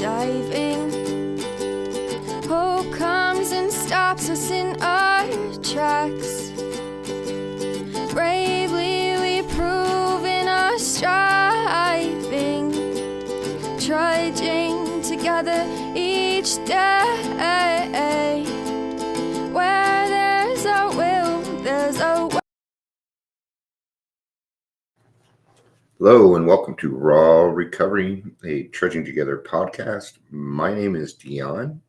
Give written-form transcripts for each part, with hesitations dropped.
diving. Hope comes and stops us in our tracks. Bravely we prove in our striving, trudging together each day. Where there's a will, there's a way. Hello and welcome to Raw Recovery, a Trudging Together podcast. My name is Dion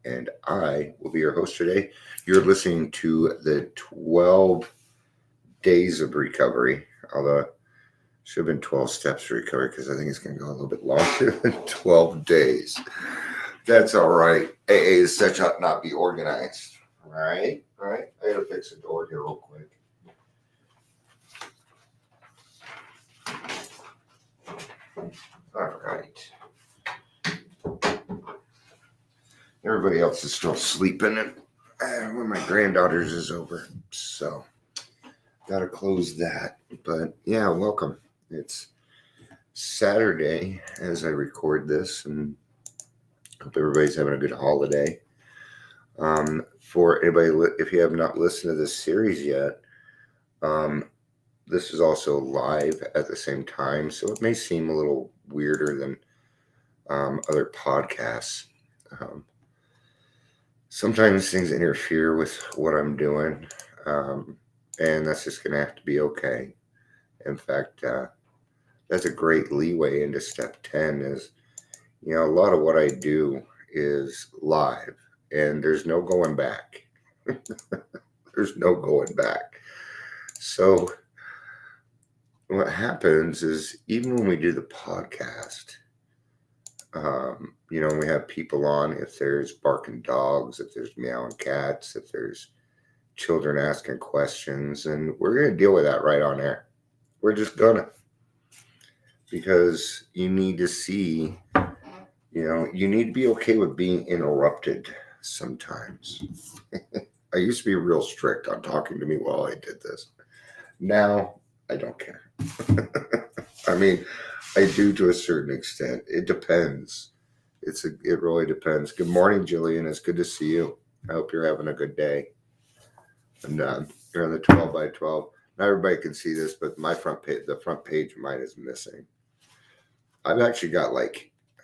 and I will be your host today. You're listening to the 12 days of recovery, although it should have been 12 steps to recovery because I think it's going to go a little bit longer than 12 days. That's all right. AA is such ought not be organized. All right. I got to fix the door here real quick. All right. Everybody else is still sleeping, and one of my granddaughters is over, so gotta close that. But yeah, welcome. It's Saturday as I record this, and hope everybody's having a good holiday. For anybody, if you have not listened to this series yet, this is also live at the same time, so it may seem a little weirder than other podcasts. Sometimes things interfere with what I'm doing, and that's just going to have to be okay. In fact, that's a great leeway into step 10 is, a lot of what I do is live, and there's no going back. There's no going back. So what happens is even when we do the podcast, we have people on, if there's barking dogs, if there's meowing cats, if there's children asking questions, and we're going to deal with that right on air. We're just gonna, because you need to see, you need to be okay with being interrupted sometimes. I used to be real strict on talking to me while I did this. Now I don't care. I mean, I do to a certain extent. It depends. It really depends. Good morning, Jillian. It's good to see you. I hope you're having a good day. And you're on the 12 by 12. Not everybody can see this, but the front page of mine is missing. I've actually got I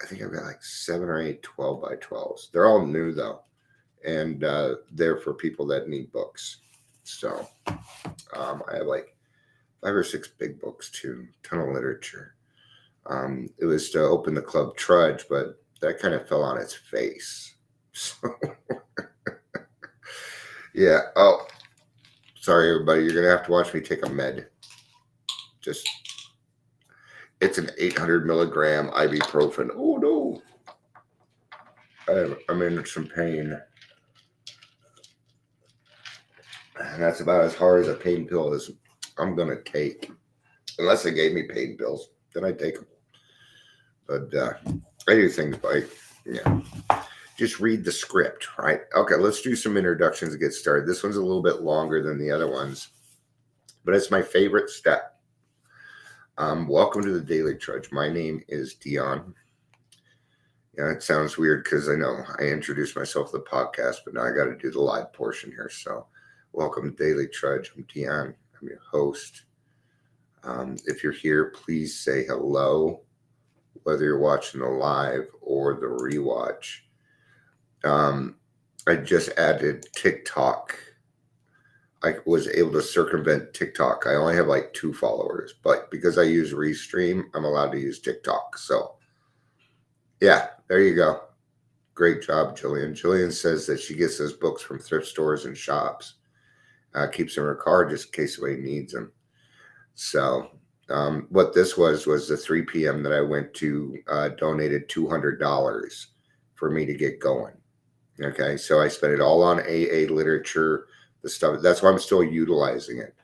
think I've got 7 or 8 12 by 12s. They're all new though, and they're for people that need books. So I have 5 or 6 big books too, ton of literature. It was to open the club Trudge, but that kind of fell on its face. So yeah. Oh, sorry everybody. You're gonna have to watch me take a med. It's an 800 milligram ibuprofen. Oh no. I'm in some pain. And that's about as hard as a pain pill as I'm going to take. Unless they gave me pain pills, then I take them. But I do things just read the script, right? Okay, let's do some introductions to get started. This one's a little bit longer than the other ones, but it's my favorite step. Welcome to the Daily Trudge. My name is Dion. Yeah, it sounds weird because I know I introduced myself to the podcast, but now I got to do the live portion here. So welcome to Daily Trudge. I'm Dion. I'm your host. If you're here, please say hello, whether you're watching the live or the rewatch. I just added TikTok. I was able to circumvent TikTok. I only have 2 followers, but because I use Restream, I'm allowed to use TikTok. So yeah, there you go. Great job, Jillian. Jillian says that she gets those books from thrift stores and shops. Keeps them in her car just in case somebody needs them. So what this was the 3 p.m. that I went to donated $200 for me to get going. Okay, so I spent it all on AA literature, the stuff. That's why I'm still utilizing it.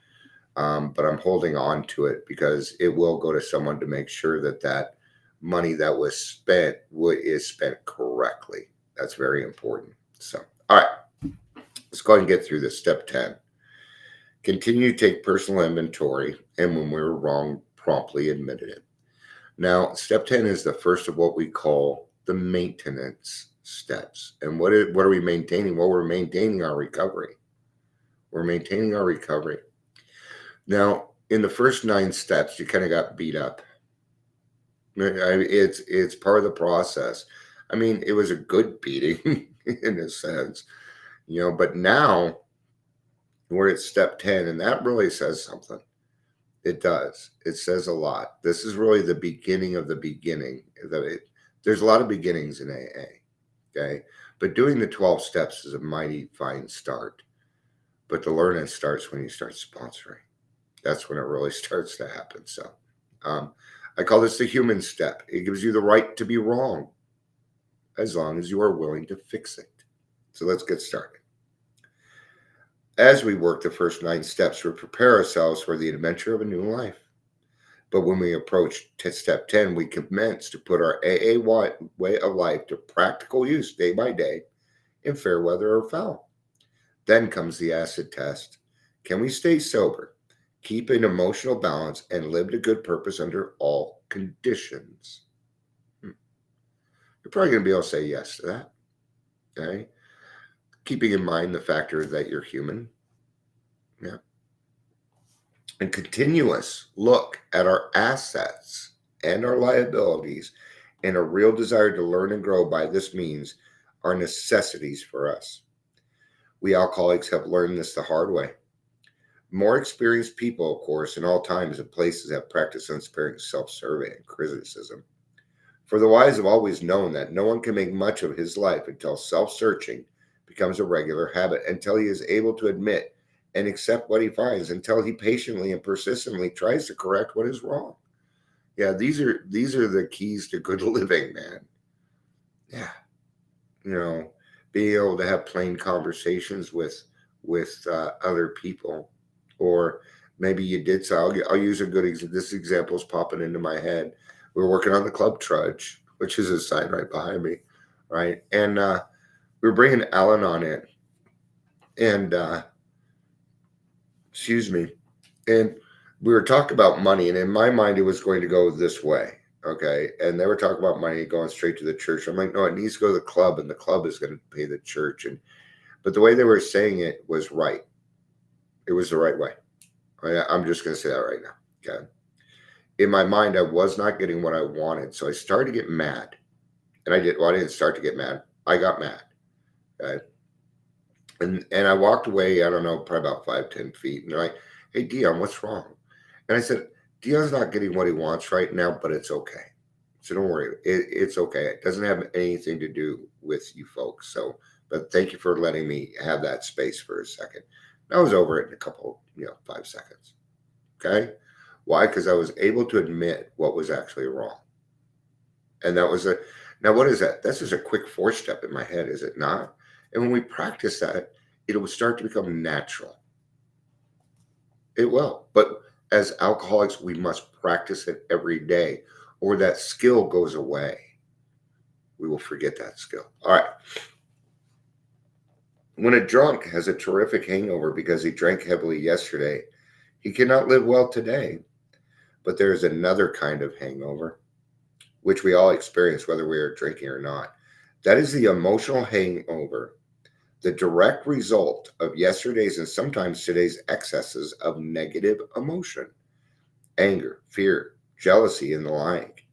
But I'm holding on to it because it will go to someone to make sure that money that was spent is spent correctly. That's very important. So, all right, let's go ahead and get through this. Step 10. Continue to take personal inventory, and when we're wrong, promptly admit it. Now, step 10 is the first of what we call the maintenance steps. And what are we maintaining? Well, we're maintaining our recovery. We're maintaining our recovery. Now, in the first 9 steps, you kind of got beat up. It's part of the process. I mean, it was a good beating in a sense, but now we're at step 10, and that really says something. It does. It says a lot. This is really the beginning of the beginning. There's a lot of beginnings in AA, okay? But doing the 12 steps is a mighty fine start. But the learning starts when you start sponsoring. That's when it really starts to happen. So I call this the human step. It gives you the right to be wrong as long as you are willing to fix it. So let's get started. As we work the first 9 steps, we prepare ourselves for the adventure of a new life. But when we approach step 10, we commence to put our AA way of life to practical use day by day in fair weather or foul. Then comes the acid test. Can we stay sober, keep an emotional balance, and live to good purpose under all conditions? You're probably going to be able to say yes to that. Okay? Keeping in mind the factor that you're human. Yeah. And continuous look at our assets and our liabilities and a real desire to learn and grow by this means are necessities for us. We alcoholics have learned this the hard way. More experienced people, of course, in all times and places have practiced unsparing self-survey and criticism. For the wise have always known that no one can make much of his life until self-searching becomes a regular habit, until he is able to admit and accept what he finds, until he patiently and persistently tries to correct what is wrong. Yeah, these are the keys to good living, man. Yeah. Being able to have plain conversations with other people, or maybe you did. So I'll use a good this example is popping into my head. We were working on the Club Trudge, which is a sign right behind me, right? And we were bringing Alan on in, and excuse me, and we were talking about money, and in my mind it was going to go this way. Okay. And they were talking about money going straight to the church. I'm like, no, it needs to go to the club, and the club is going to pay the church. But the way they were saying it was right. It was the right way. I'm just going to say that right now. Okay. In my mind, I was not getting what I wanted. So I started to get mad. And I didn't start to get mad. I got mad. Okay. And I walked away, I don't know, probably about 5-10 feet. And they're like, hey, Dion, what's wrong? And I said, Dion's not getting what he wants right now, but it's okay. So don't worry. It's okay. It doesn't have anything to do with you folks. So, but thank you for letting me have that space for a second. I was over it in a couple, 5 seconds. Okay. Why? Because I was able to admit what was actually wrong. And that was now what is that? That's just a quick 4-step in my head, is it not? And when we practice that, it will start to become natural. It will. But as alcoholics, we must practice it every day, or that skill goes away. We will forget that skill. All right. When a drunk has a terrific hangover because he drank heavily yesterday, he cannot live well today. But there is another kind of hangover, which we all experience whether we are drinking or not. That is the emotional hangover, the direct result of yesterday's and sometimes today's excesses of negative emotion, anger, fear, jealousy, and the like.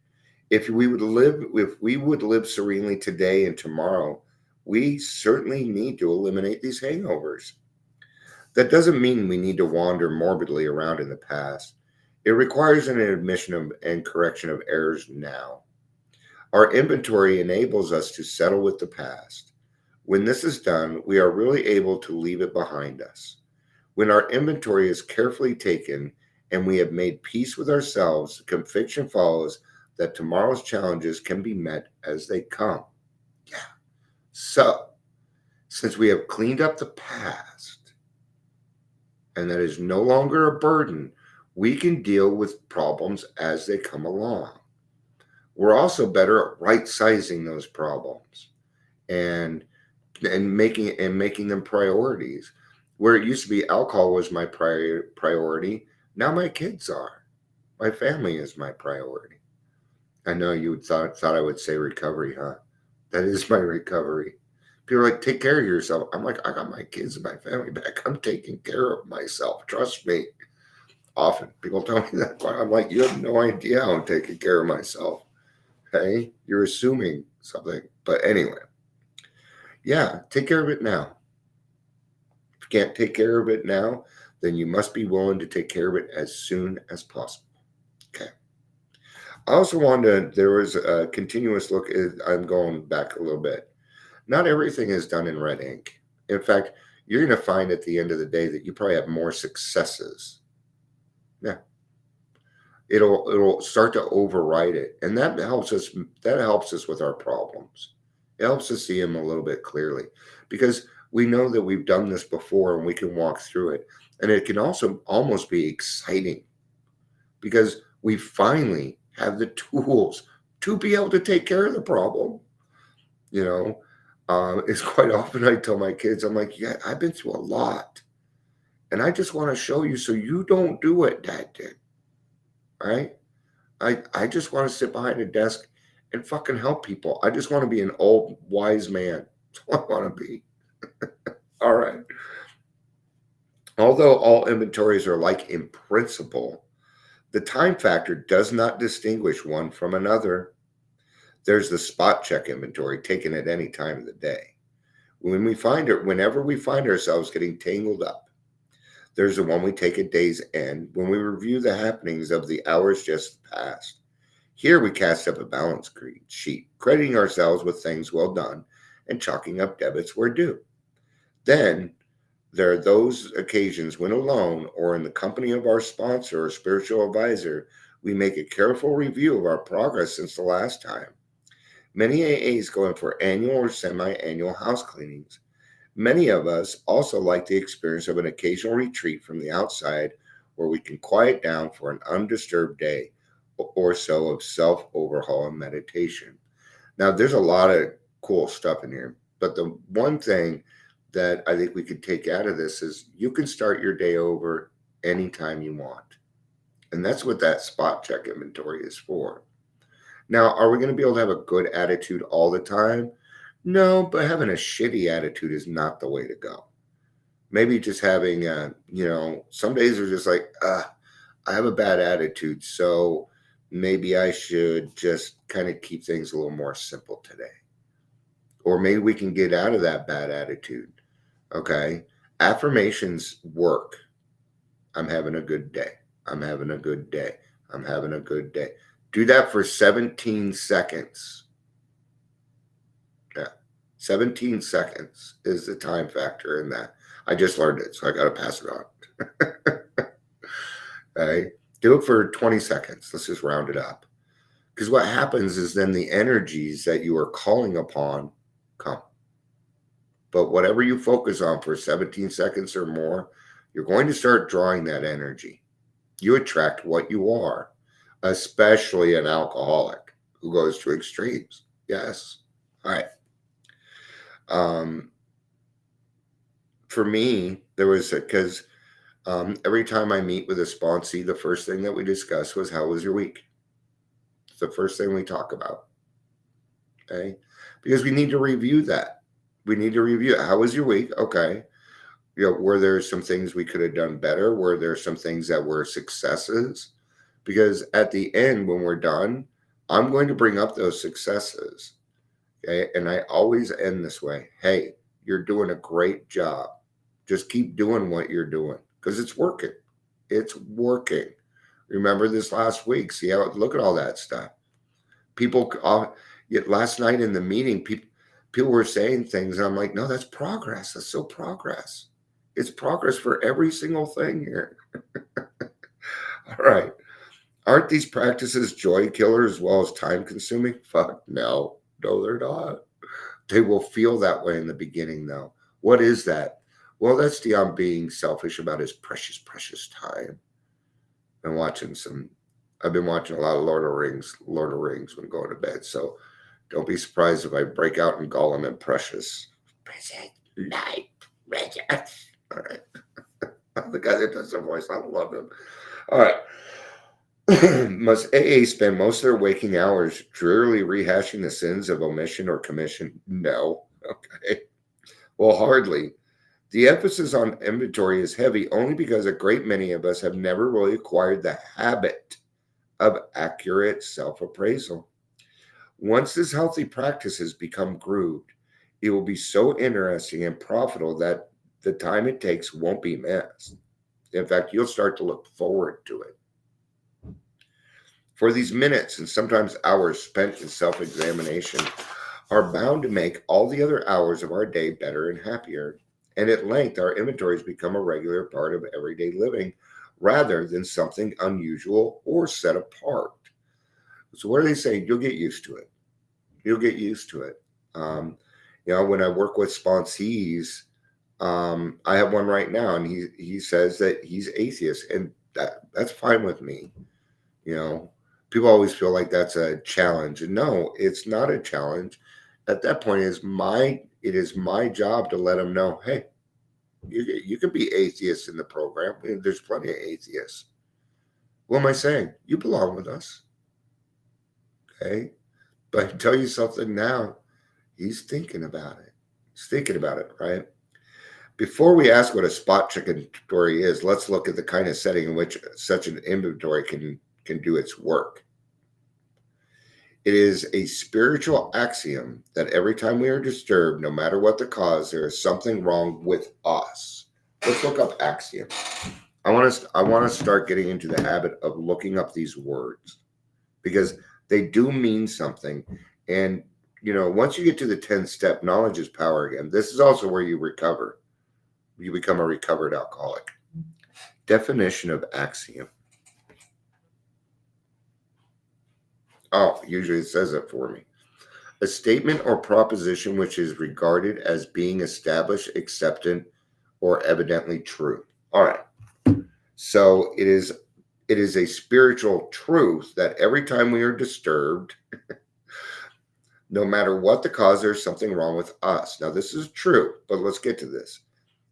If we would live serenely today and tomorrow, we certainly need to eliminate these hangovers. That doesn't mean we need to wander morbidly around in the past. It requires an admission and correction of errors now. Our inventory enables us to settle with the past. When this is done, we are really able to leave it behind us. When our inventory is carefully taken and we have made peace with ourselves, the conviction follows that tomorrow's challenges can be met as they come. Yeah. So, since we have cleaned up the past, and that is no longer a burden, we can deal with problems as they come along. We're also better at right-sizing those problems and making them priorities. Where it used to be alcohol was my priority, now my kids are. My family is my priority. I know you thought I would say recovery, huh? That is my recovery. People are like, take care of yourself. I'm like, I got my kids and my family back. I'm taking care of myself. Trust me. Often people tell me that, but I'm like, you have no idea how I'm taking care of myself. Hey, you're assuming something. But anyway, yeah, take care of it now. If you can't take care of it now, then you must be willing to take care of it as soon as possible. Okay. I also wanted to, there was a continuous look. I'm going back a little bit. Not everything is done in red ink. In fact, you're going to find at the end of the day that you probably have more successes. Yeah. It'll start to override it. And that helps us with our problems. It helps us see them a little bit clearly because we know that we've done this before and we can walk through it. And it can also almost be exciting because we finally have the tools to be able to take care of the problem. You know, it's quite often I tell my kids, I'm like, yeah, I've been through a lot. And I just want to show you so you don't do what Dad did. Right? I just want to sit behind a desk and fucking help people. I just want to be an old wise man. That's what I want to be. All right. Although all inventories are like in principle, the time factor does not distinguish one from another. There's the spot check inventory taken at any time of the day. Whenever we find ourselves getting tangled up, there's the one we take at day's end when we review the happenings of the hours just past. Here we cast up a balance sheet, crediting ourselves with things well done and chalking up debits where due. Then there are those occasions when alone or in the company of our sponsor or spiritual advisor, we make a careful review of our progress since the last time. Many AAs go in for annual or semi-annual house cleanings. Many of us also like the experience of an occasional retreat from the outside where we can quiet down for an undisturbed day or so of self-overhaul and meditation. Now, there's a lot of cool stuff in here, but the one thing that I think we could take out of this is you can start your day over anytime you want. And that's what that spot check inventory is for. Now, are we going to be able to have a good attitude all the time? No, but having a shitty attitude is not the way to go. Maybe just having, some days are just like, I have a bad attitude, so maybe I should just kind of keep things a little more simple today. Or maybe we can get out of that bad attitude. Okay. Affirmations work. I'm having a good day. I'm having a good day. I'm having a good day. Do that for 17 seconds. 17 seconds is the time factor in that. I just learned it, so I got to pass it on. Okay. Do it for 20 seconds. Let's just round it up. Because what happens is then the energies that you are calling upon come. But whatever you focus on for 17 seconds or more, you're going to start drawing that energy. You attract what you are, especially an alcoholic who goes to extremes. Yes. All right. For me, there was because every time I meet with a sponsee, the first thing that we discuss was how was your week? It's the first thing we talk about. Okay, because we need to review that. We need to review it. How was your week? Okay, were there some things we could have done better? Were there some things that were successes? Because at the end, when we're done, I'm going to bring up those successes. Okay, and I always end this way. Hey, you're doing a great job. Just keep doing what you're doing because it's working. It's working. Remember this last week. See how, look at all that stuff. People, last night in the meeting, people were saying things. And I'm like, no, that's progress. That's so progress. It's progress for every single thing here. All right. Aren't these practices joy killers as well as time consuming? Fuck no. No, they're not. They will feel that way in the beginning, though. What is that? Well, that's Dion being selfish about his precious, precious time. I've been watching a lot of Lord of Rings when going to bed. So don't be surprised if I break out in Gollum and Precious. Precious night, precious. All right. The guy that does the voice, I love him. All right. Must AA spend most of their waking hours drearily rehashing the sins of omission or commission? No. Okay. Well, hardly. The emphasis on inventory is heavy only because a great many of us have never really acquired the habit of accurate self appraisal. Once this healthy practice has become grooved, it will be so interesting and profitable that the time it takes won't be missed. In fact, you'll start to look forward to it. For these minutes and sometimes hours spent in self examination are bound to make all the other hours of our day better and happier. And at length, our inventories become a regular part of everyday living rather than something unusual or set apart. So, what are they saying? You'll get used to it. You'll get used to it. When I work with sponsees, I have one right now, and he says that he's atheist, and that's fine with me. People always feel like that's a challenge, and no, it's not a challenge. At that point, it is my job to let them know, hey, you can be atheist in the program. There's plenty of atheists. What am I saying? You belong with us. Okay. But I tell you something now, he's thinking about it. He's thinking about it, right? Before we ask what a spot check inventory is, let's look at the kind of setting in which such an inventory can do its work. It is a spiritual axiom that every time we are disturbed, no matter what the cause, there is something wrong with us. Let's look up axiom. I want to start getting into the habit of looking up these words because they do mean something. And, once you get to the 10-step, knowledge is power again. This is also where you recover. You become a recovered alcoholic. Definition of axiom. Oh, usually it says it for me. A statement or proposition which is regarded as being established, accepted, or evidently true. All right. So it is a spiritual truth that every time we are disturbed, no matter what the cause, there's something wrong with us. Now, this is true, but let's get to this.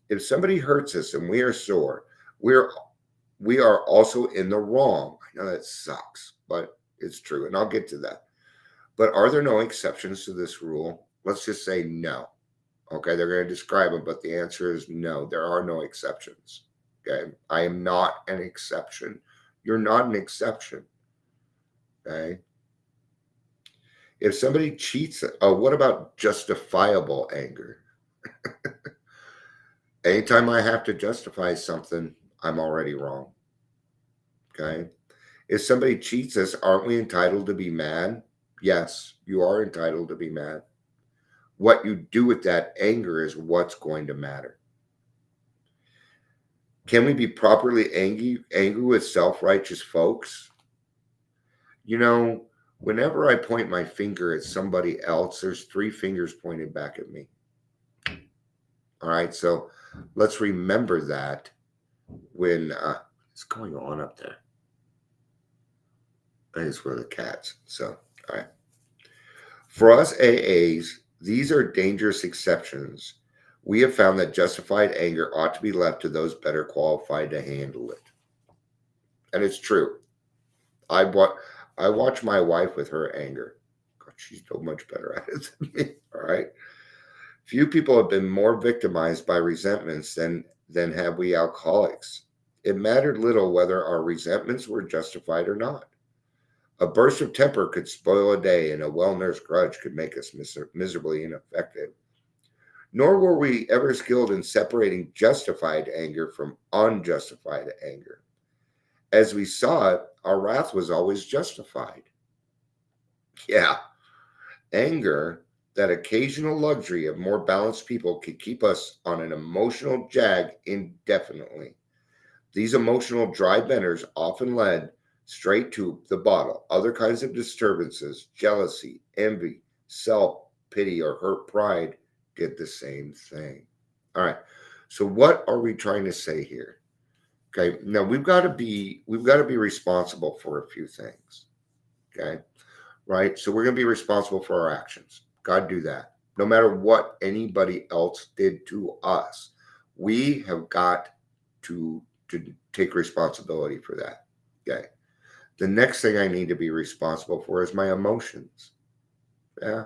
If somebody hurts us and we are sore, we are also in the wrong. I know that sucks, but it's true, and I'll get to that. But are there no exceptions to this rule? Let's just say no. Okay, they're going to describe them, but the answer is no. There are no exceptions. Okay, I am not an exception. You're not an exception. Okay. If somebody cheats, what about justifiable anger? Anytime I have to justify something, I'm already wrong. Okay. If somebody cheats us, aren't we entitled to be mad? Yes, you are entitled to be mad. What you do with that anger is what's going to matter. Can we be properly angry with self-righteous folks? Whenever I point my finger at somebody else, there's 3 fingers pointed back at me. All right, so let's remember that when what's going on up there? I just were the cats. So, all right. For us AAs, these are dangerous exceptions. We have found that justified anger ought to be left to those better qualified to handle it. And it's true. I watch my wife with her anger. God, she's so much better at it than me. All right. Few people have been more victimized by resentments than have we alcoholics. It mattered little whether our resentments were justified or not. A burst of temper could spoil a day, and a well-nursed grudge could make us miserably ineffective. Nor were we ever skilled in separating justified anger from unjustified anger. As we saw it, our wrath was always justified. Yeah, anger, that occasional luxury of more balanced people, could keep us on an emotional jag indefinitely. These emotional dry benders often led straight to the bottle. Other kinds of disturbances, jealousy, envy, self-pity, or hurt pride did the same thing. All right. So what are we trying to say here? Okay. Now we've got to be responsible for a few things. Okay. Right. So we're going to be responsible for our actions. God do that. No matter what anybody else did to us, we have got to take responsibility for that. Okay. The next thing I need to be responsible for is my emotions. Yeah,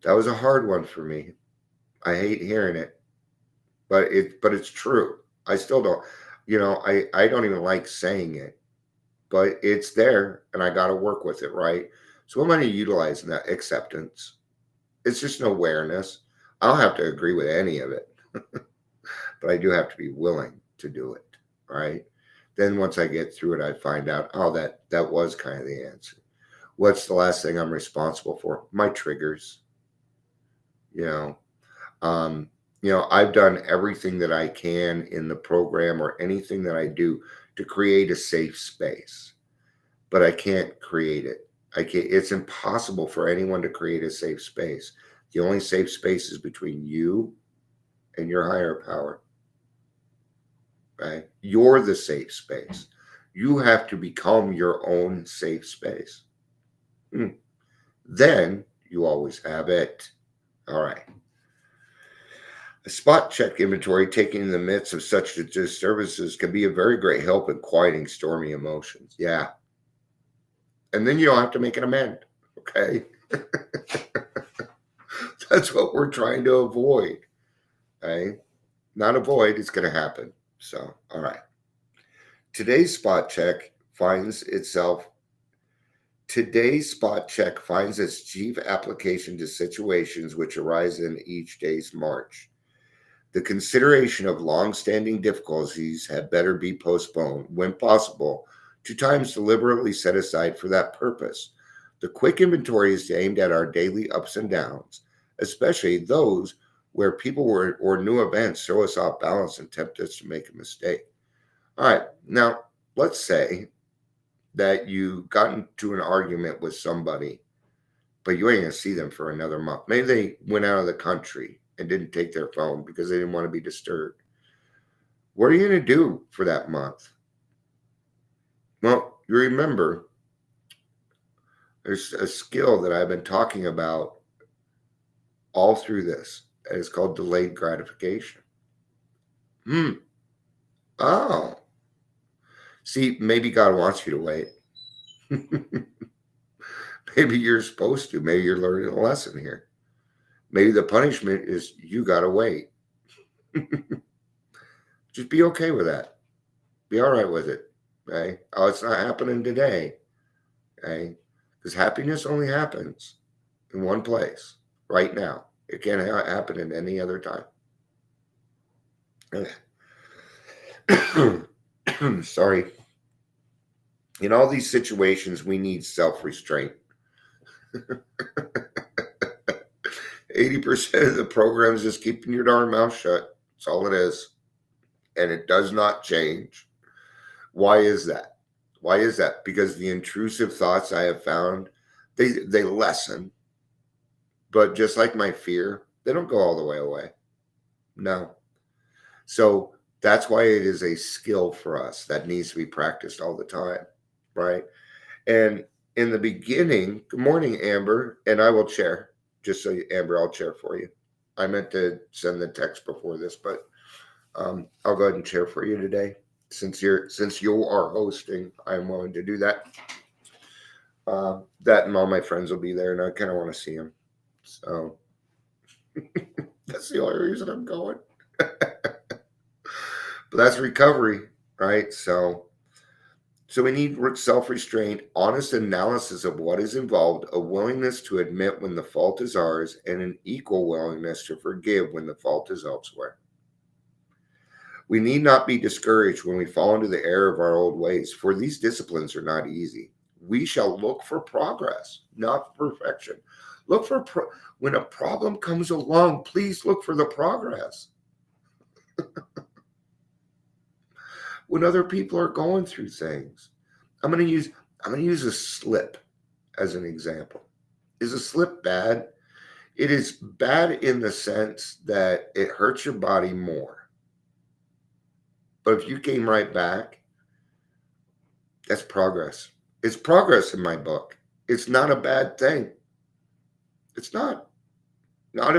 that was a hard one for me. I hate hearing it, but it's true. I still don't, I don't even like saying it, but it's there and I got to work with it, right? So I'm going to utilize that acceptance. It's just an awareness. I don't have to agree with any of it, but I do have to be willing to do it, right? Then once I get through it, I find out, oh, that was kind of the answer. What's the last thing I'm responsible for? My triggers. You know, I've done everything that I can in the program or anything that I do to create a safe space, but I can't create it. I can't. It's impossible for anyone to create a safe space. The only safe space is between you and your higher power. Right? You're the safe space. You have to become your own safe space. Then you always have it. All right. A spot check inventory taken in the midst of such disturbances can be a very great help in quieting stormy emotions. Yeah. And then you don't have to make an amend. Okay. That's what we're trying to avoid. Okay. Not avoid, it's going to happen. So, all right. Today's spot check finds its chief application to situations which arise in each day's march. The consideration of long-standing difficulties had better be postponed, when possible, to times deliberately set aside for that purpose. The quick inventory is aimed at our daily ups and downs, especially those where people or new events throw us off balance and tempt us to make a mistake. All right, now let's say that you got into an argument with somebody, but you ain't gonna see them for another month. Maybe they went out of the country and didn't take their phone because they didn't want to be disturbed. What are you going to do for that month? Well, you remember, there's a skill that I've been talking about all through this, and it's called delayed gratification. Oh. See, maybe God wants you to wait. Maybe you're supposed to. Maybe you're learning a lesson here. Maybe the punishment is you got to wait. Just be okay with that. Be all right with it. Okay? Oh, it's not happening today. Okay? Because happiness only happens in one place, right now. It can't happen at any other time. Sorry. In all these situations, we need self-restraint. 80% of the program is just keeping your darn mouth shut. That's all it is. And it does not change. Why is that? Why is that? Because the intrusive thoughts I have found, they lessen. But just like my fear, they don't go all the way away. No. So that's why it is a skill for us that needs to be practiced all the time, right? And in the beginning, good morning, Amber, and I will chair. Just so you, Amber, I'll chair for you. I meant to send the text before this, but I'll go ahead and chair for you today. Since you are hosting, I'm willing to do that. That and all my friends will be there, and I kind of want to see them. So that's the only reason I'm going. But that's recovery, right? So we need self-restraint, honest analysis of what is involved, a willingness to admit when the fault is ours, and an equal willingness to forgive when the fault is elsewhere. We need not be discouraged when we fall into the error of our old ways, for these disciplines are not easy. We shall look for progress, not perfection. Look for when a problem comes along, please look for the progress. When other people are going through things, I'm going to use a slip as an example. Is a slip bad? It is bad in the sense that it hurts your body more. But if you came right back, that's progress. It's progress in my book. It's not a bad thing. It's not. Not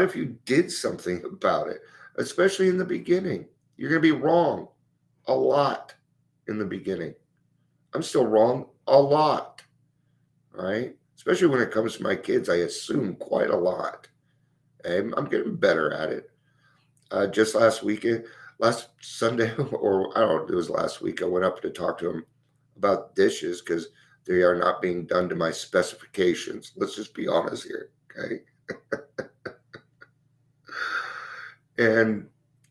if you did something about it, especially in the beginning. You're going to be wrong a lot in the beginning. I'm still wrong a lot, right? Especially when it comes to my kids, I assume quite a lot. And I'm getting better at it. Just last Sunday, or I don't know, it was last week, I went up to talk to him about dishes because they are not being done to my specifications. Let's just be honest here, okay? And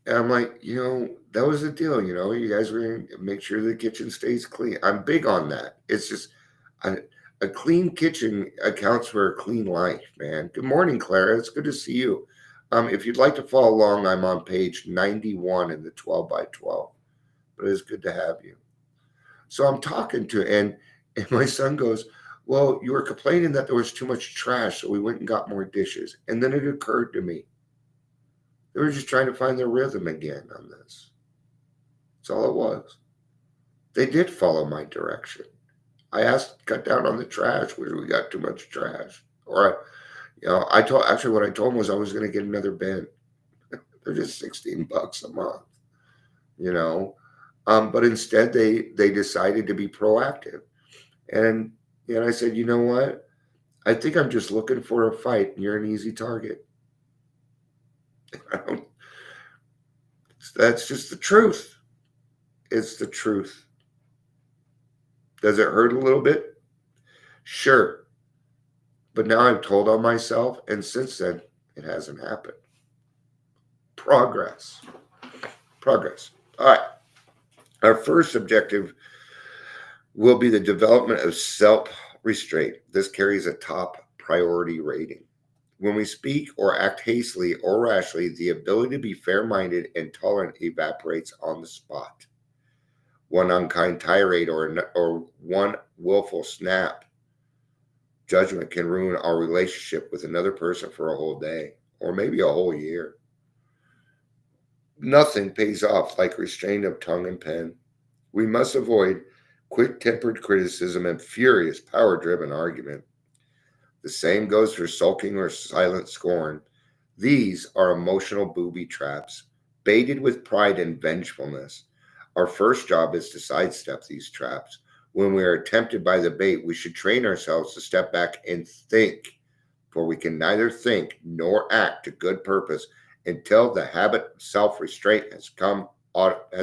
I'm like, that was the deal. You guys were going to make sure the kitchen stays clean. I'm big on that. It's just a clean kitchen accounts for a clean life, man. Good morning, Clara. It's good to see you. If you'd like to follow along, I'm on page 91 in the 12 by 12, but it's good to have you. So I'm talking to, and my son goes, well, you were complaining that there was too much trash, so we went and got more dishes. And then it occurred to me, they were just trying to find their rhythm again on this. That's all it was. They did follow my direction. I asked, cut down on the trash where we got too much trash. Or, what I told them was I was going to get another bin. They're just $16 a month, But instead they decided to be proactive. And I said, you know what? I think I'm just looking for a fight, and you're an easy target. That's just the truth. It's the truth. Does it hurt a little bit? Sure. But now I've told on myself, and since then, it hasn't happened. Progress. All right. Our first objective will be the development of self-restraint. This carries a top priority rating. When we speak or act hastily or rashly, the ability to be fair-minded and tolerant evaporates on the spot. One unkind tirade or one willful snap judgment can ruin our relationship with another person for a whole day or maybe a whole year. Nothing pays off like restraint of tongue and pen. We must avoid quick-tempered criticism and furious, power-driven argument. The same goes for sulking or silent scorn. These are emotional booby traps, baited with pride and vengefulness. Our first job is to sidestep these traps. When we are tempted by the bait, we should train ourselves to step back and think, for we can neither think nor act to good purpose until the habit of self-restraint has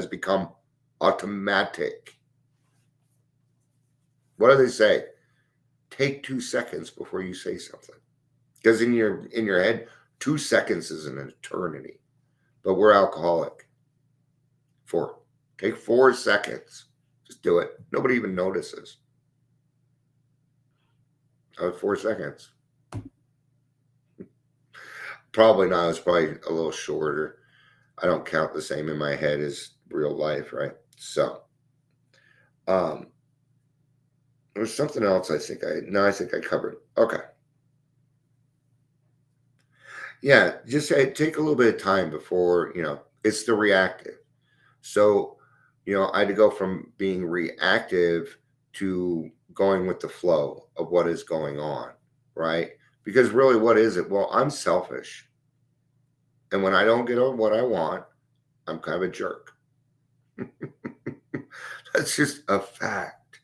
become automatic. What do they say? Take 2 seconds before you say something. Because in your head, 2 seconds is an eternity. But we're alcoholic. 4. Take 4 seconds. Just do it. Nobody even notices. 4 seconds. Probably not. It's probably a little shorter. I don't count the same in my head as real life, right? So, there's something else I think I covered. Okay. Yeah, just take a little bit of time before, it's the reactive. So, I had to go from being reactive to going with the flow of what is going on, right? Because really, what is it? Well, I'm selfish. And when I don't get what I want, I'm kind of a jerk. That's just a fact.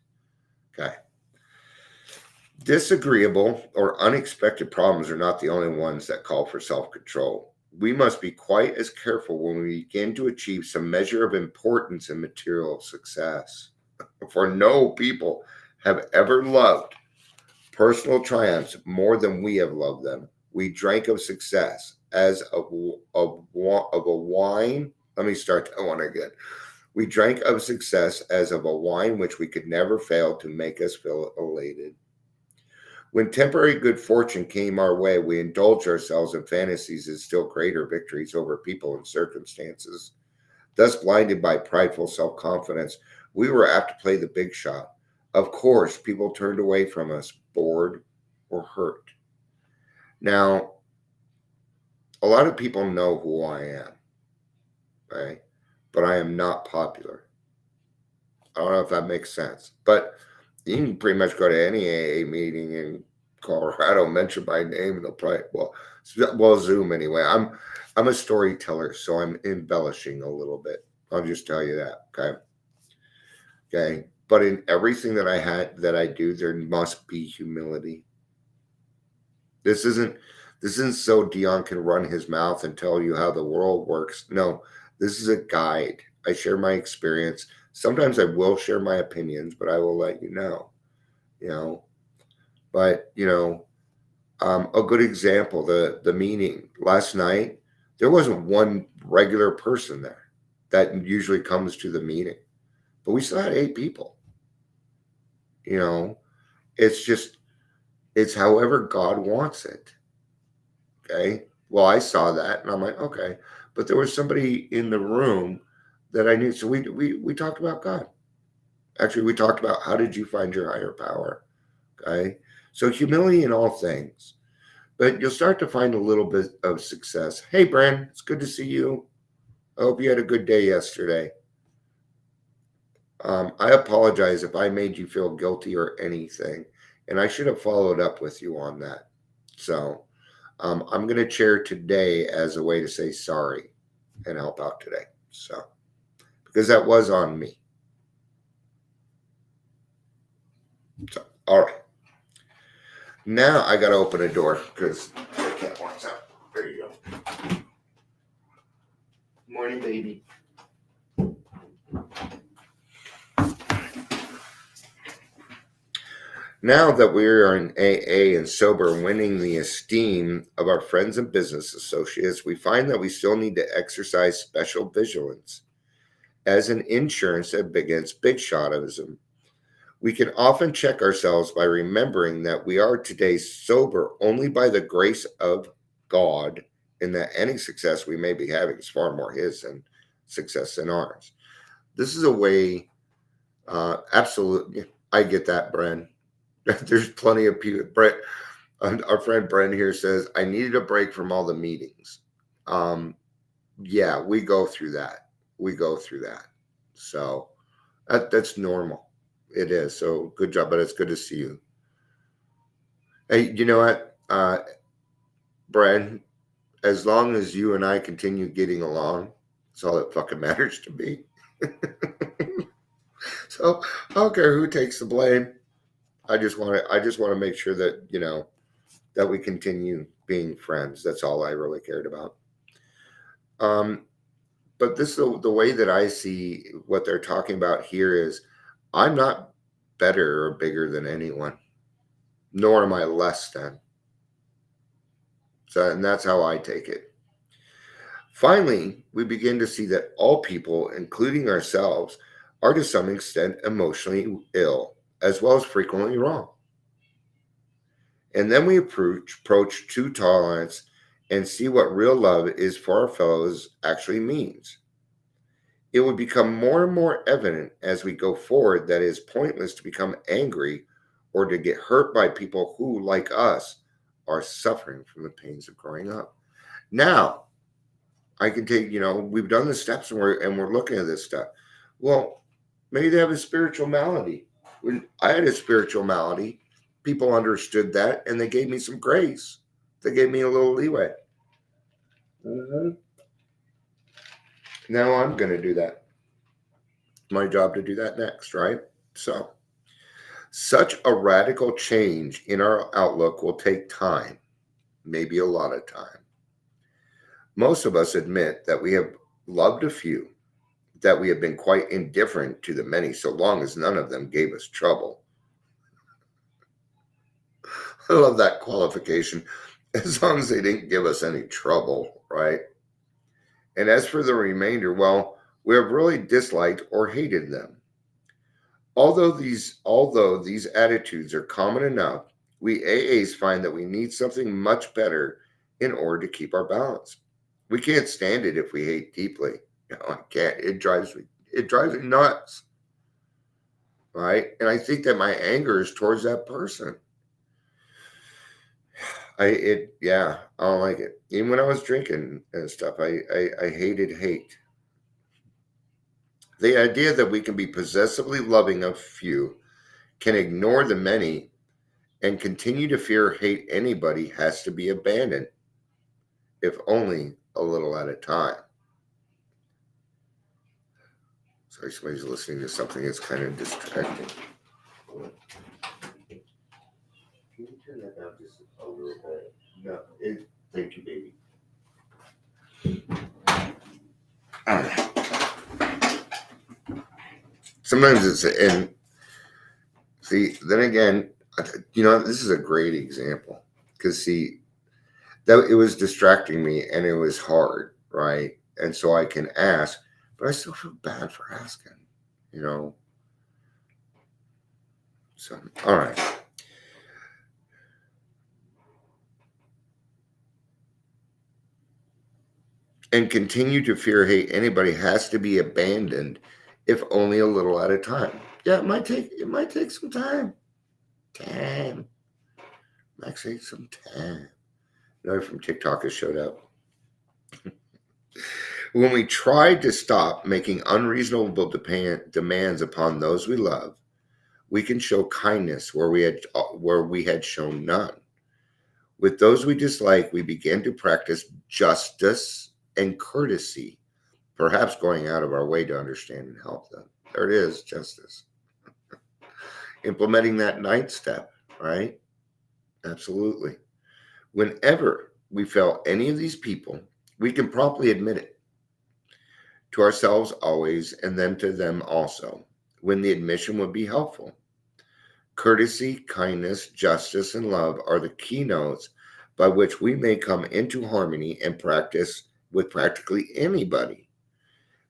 Okay. Disagreeable or unexpected problems are not the only ones that call for self-control. We must be quite as careful when we begin to achieve some measure of importance and material success. For no people have ever loved personal triumphs more than we have loved them. We drank of success as of a wine. Let me start that one again. We drank of success as of a wine which we could never fail to make us feel elated. When temporary good fortune came our way, we indulged ourselves in fantasies of still greater victories over people and circumstances. Thus, blinded by prideful self-confidence, we were apt to play the big shot. Of course, people turned away from us, bored or hurt. Now, a lot of people know who I am, right? But I am not popular. I don't know if that makes sense. But you can pretty much go to any AA meeting in Colorado, mention my name, and they'll probably, well, Zoom anyway. I'm a storyteller, so I'm embellishing a little bit. I'll just tell you that, okay? But in everything that I do, there must be humility. This isn't so Dion can run his mouth and tell you how the world works. No, this is a guide. I share my experience. Sometimes I will share my opinions, but I will let you know. You know, but a good example, the meeting last night, there wasn't one regular person there that usually comes to the meeting, but we still had 8 people. It's however God wants it. Okay. Well, I saw that and I'm like, okay. But there was somebody in the room that I knew. So we talked about God. Actually, we talked about how did you find your higher power? Okay. So humility in all things. But you'll start to find a little bit of success. Hey, Bran, it's good to see you. I hope you had a good day yesterday. I apologize if I made you feel guilty or anything, and I should have followed up with you on that. So I'm going to chair today as a way to say sorry and help out today. So, because that was on me. So, all right. Now I got to open a door because the cat wants out. There you go. Morning, baby. Now that we are in AA and sober and winning the esteem of our friends and business associates, we find that we still need to exercise special vigilance as an insurance against big shotism. We can often check ourselves by remembering that we are today sober only by the grace of God, and that any success we may be having is far more His than success than ours. This is a way, absolutely, I get that, Bren. There's plenty of people. Brett, our friend Bren here says, I needed a break from all the meetings. Yeah, we go through that. So that's normal. It is. So good job, but it's good to see you. Hey, you know what, Bren, as long as you and I continue getting along, that's all that fucking matters to me. So I don't care who takes the blame. I just want to make sure that, that we continue being friends. That's all I really cared about. But this is the way that I see what they're talking about here is I'm not better or bigger than anyone, nor am I less than. So, and that's how I take it. Finally, we begin to see that all people, including ourselves, are to some extent emotionally ill, as well as frequently wrong. And then we approach true tolerance and see what real love is for our fellows actually means. It would become more and more evident as we go forward that it is pointless to become angry or to get hurt by people who, like us, are suffering from the pains of growing up. Now, I can take, we've done the steps and we're looking at this stuff. Well, maybe they have a spiritual malady. When I had a spiritual malady, people understood that and they gave me some grace. They gave me a little leeway. Mm-hmm. Now I'm going to do that. My job to do that next, right? So, such a radical change in our outlook will take time, maybe a lot of time. Most of us admit that we have loved a few, that we have been quite indifferent to the many, so long as none of them gave us trouble. I love that qualification. As long as they didn't give us any trouble, right? And as for the remainder, well, we have really disliked or hated them. Although these attitudes are common enough, we AAs find that we need something much better in order to keep our balance. We can't stand it if we hate deeply. I can't. It drives me nuts. Right? And I think that my anger is towards that person. I don't like it. Even when I was drinking and stuff, I hated hate. The idea that we can be possessively loving of few, can ignore the many, and continue to fear or hate anybody has to be abandoned, if only a little at a time. Sorry, somebody's listening to something that's kind of distracting. Can you turn that down just a little bit? No, thank you, baby. All right. Sometimes it's, and see, then again, this is a great example because see, that it was distracting me and it was hard, right? And so I can ask, but I still feel bad for asking, you know. So, all right. And continue to fear hate anybody has to be abandoned, if only a little at a time. Yeah, it might take some time. Might take some time. Another from TikTok has showed up. When we tried to stop making unreasonable demands upon those we love, we can show kindness where we had shown none. With those we dislike, we begin to practice justice and courtesy, perhaps going out of our way to understand and help them. There it is, justice. Implementing that ninth step, right? Absolutely. Whenever we fail any of these people, we can promptly admit it to ourselves always, and then to them also, when the admission would be helpful. Courtesy, kindness, justice, and love are the keynotes by which we may come into harmony and practice with practically anybody.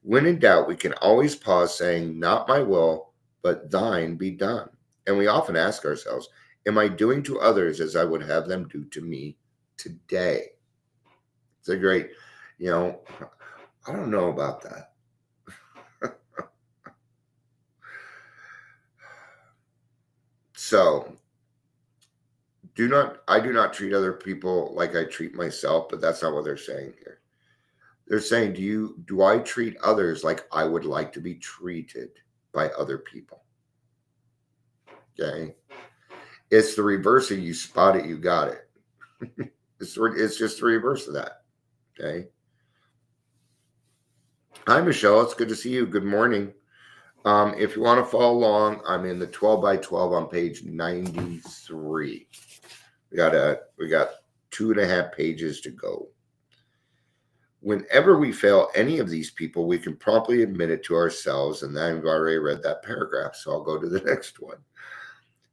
When in doubt, we can always pause saying, not my will, but thine be done. And we often ask ourselves, am I doing to others as I would have them do to me today? It's a great, I don't know about that. So, I do not treat other people like I treat myself, but that's not what they're saying here. They're saying, do I treat others like I would like to be treated by other people? Okay. It's the reverse of you spot it, you got it. It's just the reverse of that. Okay. Hi, Michelle. It's good to see you. Good morning. If you want to follow along, I'm in the 12 by 12 on page 93. We got 2.5 pages to go. Whenever we fail any of these people, we can promptly admit it to ourselves, and I've already read that paragraph, so I'll go to the next one.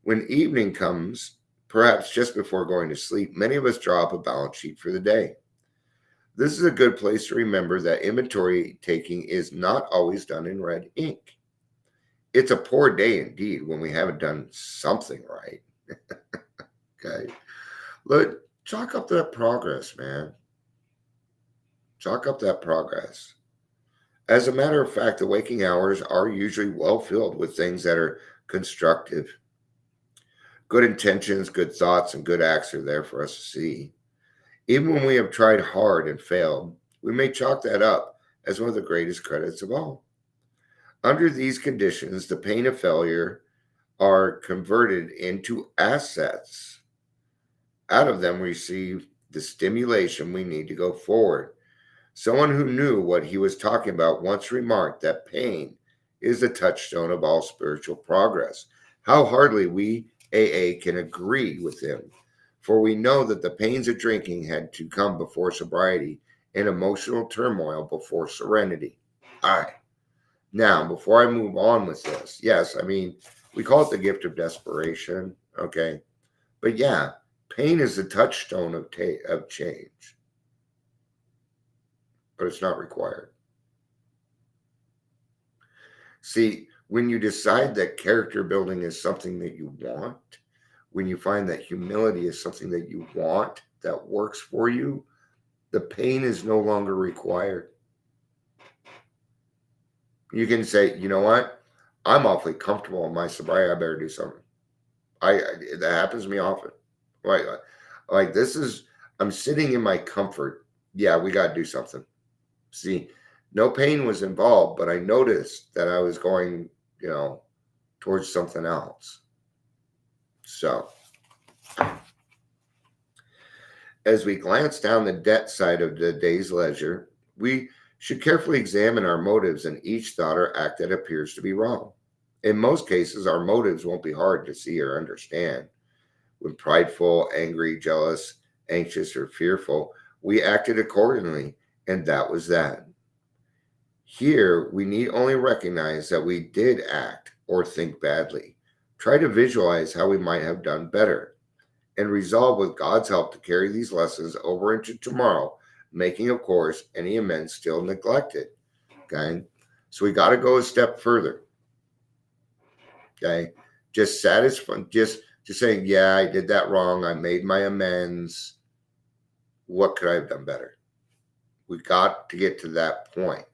When evening comes, perhaps just before going to sleep, many of us draw up a balance sheet for the day. This is a good place to remember that inventory taking is not always done in red ink. It's a poor day indeed when we haven't done something right. Okay. Look, chalk up that progress, man. Chalk up that progress. As a matter of fact, the waking hours are usually well filled with things that are constructive. Good intentions, good thoughts, and good acts are there for us to see. Even when we have tried hard and failed, we may chalk that up as one of the greatest credits of all. Under these conditions, the pain of failure are converted into assets. Out of them, we receive the stimulation we need to go forward. Someone who knew what he was talking about once remarked that pain is the touchstone of all spiritual progress. How hardly we AA can agree with him, for we know that the pains of drinking had to come before sobriety and emotional turmoil before serenity. All right. Now, before I move on with this, yes, we call it the gift of desperation, okay? But yeah, pain is the touchstone of change, but it's not required. See, when you decide that character building is something that you want, when you find that humility is something that you want, that works for you, the pain is no longer required. You can say, you know what? I'm awfully comfortable in my sobriety. I better do something. That happens to me often. Like this is, I'm sitting in my comfort. Yeah, we got to do something. See, no pain was involved, but I noticed that I was going, towards something else. So, as we glance down the debt side of the day's ledger, we should carefully examine our motives in each thought or act that appears to be wrong. In most cases, our motives won't be hard to see or understand. When prideful, angry, jealous, anxious, or fearful, we acted accordingly, and that was that. Here, we need only recognize that we did act or think badly. Try to visualize how we might have done better, and resolve with God's help to carry these lessons over into tomorrow, making, of course, any amends still neglected. Okay? So we got to go a step further. Okay? Just satisfying, just saying, yeah, I did that wrong. I made my amends. What could I have done better? We got to get to that point.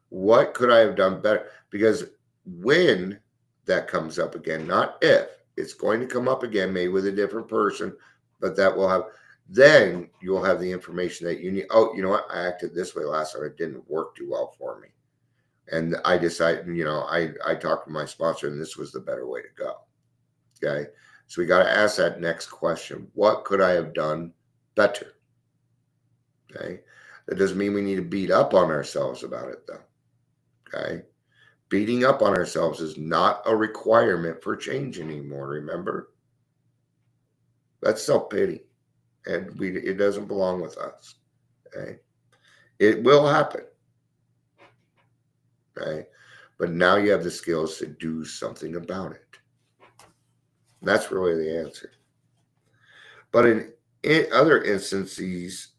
What could I have done better? Because when that comes up again, not if, it's going to come up again, maybe with a different person, but that will have, then you'll have the information that you need. Oh, you know what? I acted this way last time. It didn't work too well for me. And I decided, I talked to my sponsor and this was the better way to go. Okay. So we got to ask that next question. What could I have done better? Okay. That doesn't mean we need to beat up on ourselves about it though. Okay. Beating up on ourselves is not a requirement for change anymore. Remember? That's self-pity. And it doesn't belong with us. Okay. It will happen. Okay. But now you have the skills to do something about it. That's really the answer. But in other instances,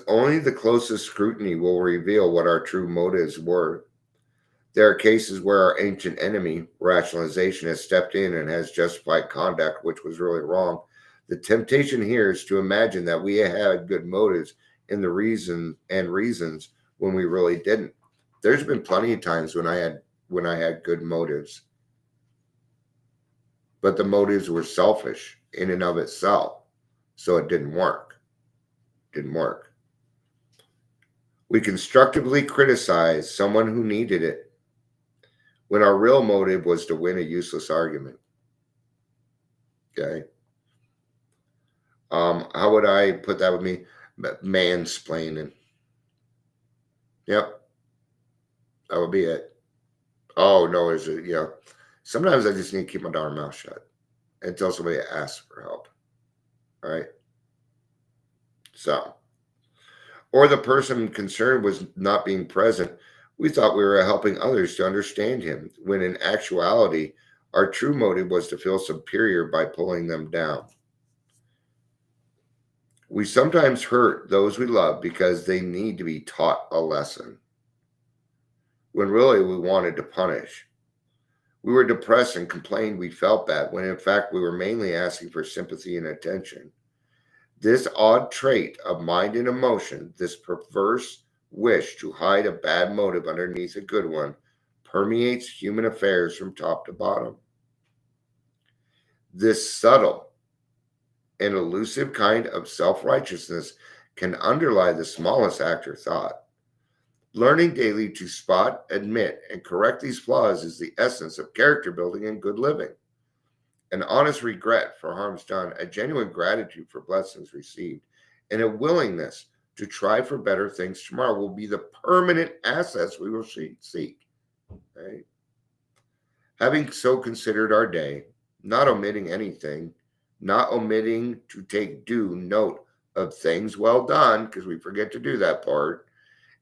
only the closest scrutiny will reveal what our true motives were. There are cases where our ancient enemy, rationalization, has stepped in and has justified conduct which was really wrong. The temptation here is to imagine that we had good motives in the reasons when we really didn't. There's been plenty of times when I had good motives, but the motives were selfish in and of itself, so it didn't work. We constructively criticize someone who needed it when our real motive was to win a useless argument. Okay. How would I put that with me? Mansplaining. Yep. That would be it. Oh, no, sometimes I just need to keep my darn mouth shut until somebody asks for help. All right. So, or the person concerned was not being present. We thought we were helping others to understand him, when in actuality, our true motive was to feel superior by pulling them down. We sometimes hurt those we love because they need to be taught a lesson, when really we wanted to punish. We were depressed and complained we felt bad, when in fact we were mainly asking for sympathy and attention. This odd trait of mind and emotion, this perverse wish to hide a bad motive underneath a good one, permeates human affairs from top to bottom. This subtle and elusive kind of self-righteousness can underlie the smallest act or thought. Learning daily to spot, admit, and correct these flaws is the essence of character building and good living. An honest regret for harms done, a genuine gratitude for blessings received, and a willingness to try for better things tomorrow will be the permanent assets we will seek. Right? Having so considered our day, not omitting anything, not omitting to take due note of things well done, because we forget to do that part,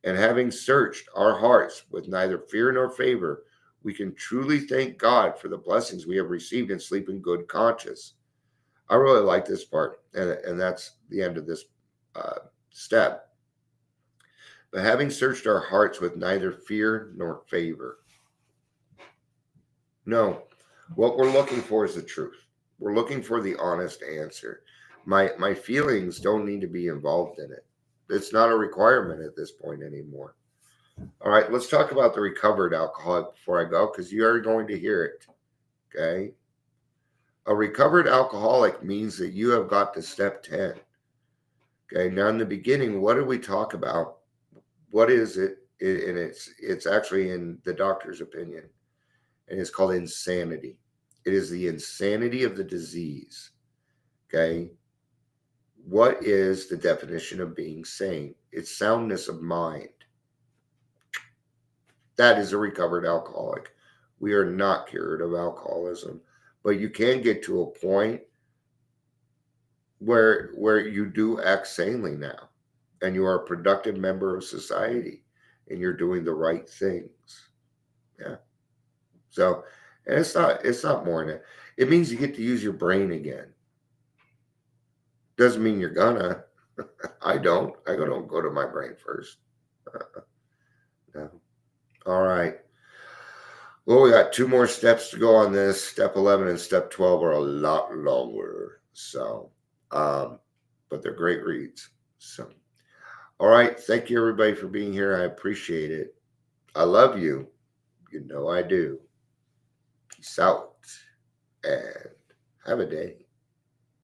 and having searched our hearts with neither fear nor favor, we can truly thank God for the blessings we have received and sleep in good conscience. I really like this part, and that's the end of this step. But having searched our hearts with neither fear nor favor. No, what we're looking for is the truth. We're looking for the honest answer. My feelings don't need to be involved in it. It's not a requirement at this point anymore. All right, let's talk about the recovered alcoholic before I go, because you are going to hear it. Okay. A recovered alcoholic means that you have got to step 10. Okay. Now, in the beginning, what did we talk about? What is it? And it's actually in the doctor's opinion, and it's called insanity. It is the insanity of the disease. Okay. What is the definition of being sane? It's soundness of mind. That is a recovered alcoholic. We are not cured of alcoholism, but you can get to a point where you do act sanely now, and you are a productive member of society, and you're doing the right things. Yeah. So, and it's not more than that. It means you get to use your brain again. Doesn't mean you're gonna. I don't. I don't go to my brain first. No. All right. Well, we got 2 more steps to go on this. Step 11 and step 12 are a lot longer. So, but they're great reads. So, all right. Thank you, everybody, for being here. I appreciate it. I love you. You know I do. Peace out and have a day.